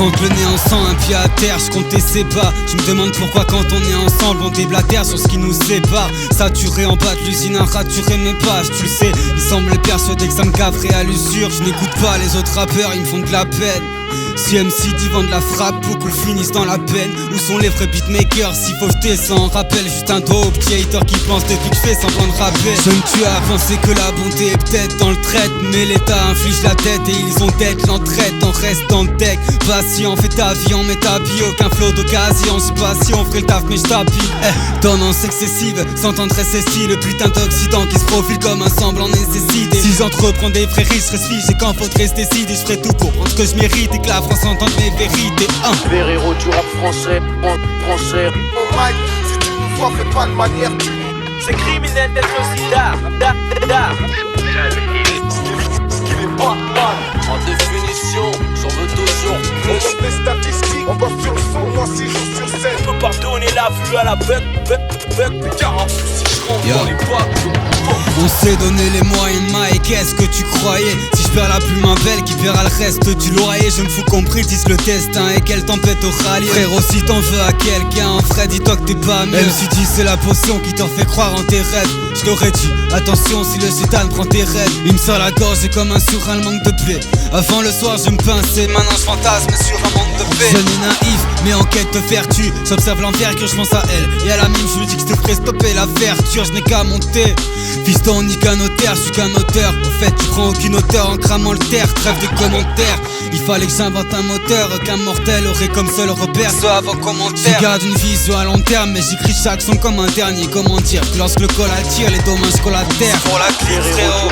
Trempe le nez en sang, un pied à terre, je comptais ses pas. Je me demande pourquoi quand on est ensemble on déblatère sur ce qui nous sépare. Saturé en bas de l'usine, un raturé mes pages, tu le sais. Il semble persuadé que ça me gaverait à l'usure. Je n'écoute pas les autres rappeurs, ils me font de la peine. Si MC dit vendent la frappe, beaucoup finissent dans la peine. Où sont les vrais beatmakers, si fauveté sans rappel. Juste un dos au petit hater qui pense depuis que je fais semblant de rapper. Je me tue à penser que la bonté est peut-être dans le trait, mais l'état inflige la tête et ils ont tête l'entraide en reste dans le deck. Patient, fais ta vie en métapie, aucun flow d'occasion. Je sais pas si on ferait le taf mais je tapis. Tendance excessive, s'entendre récessive. Le putain d'Occident qui se profile comme un semblant nécessité. Si j'entreprends des vrais risques, je reste figé quand faut rester si. Je ferai tout pour prendre ce que je mérite et que la France entende mes vérités. Ferrero du rap français, français. Oh Mike, si tu nous vois, fais pas de manière. C'est criminel d'être aussi d'art. Ce qui n'est pas mal. En définition, j'en veux toujours On plus. monte les statistiques, on va sur le son, moi 6 jours sur 7. Je peux pas donner la vue à la buck. Car en plus, si je rentre Yo. dans les boîtes. On s'est donné les moyens de ma et qu'est-ce que tu croyais? Si je perds la plume un belle qui paiera le reste du loyer. Je me fous qu'on prédise le destin et quelle tempête au rallier. Frérot, si t'en veux à quelqu'un, frère, dis-toi que t'es pas mieux. LCD c'est la potion qui t'en fait croire en tes rêves. Je t'aurais dit, attention si le cétane prend tes rêves. Il me sort la gorge et comme un surin le manque de paix. Avant le soir je me pinçais, maintenant je fantasme sur un manque de paix. Jeune et naïf, mais en quête de vertu. J'observe l'envergure, je pense à elle. Et à la mime je me dis que je te ferais stopper la verture. Je n'ai qu'à monter. Fiston ni qu'un notaire, je suis qu'un auteur. Au fait tu prends aucune hauteur en cramant le terre. Trêve de commentaires. Il fallait que j'invente un moteur qu'un mortel aurait comme seul repère. Ce avant commentaire. Je garde une vision à long terme, mais j'écris chaque son comme un dernier. Comment dire que lorsque le col attire, les dommages collatères. Pour la clé frérot.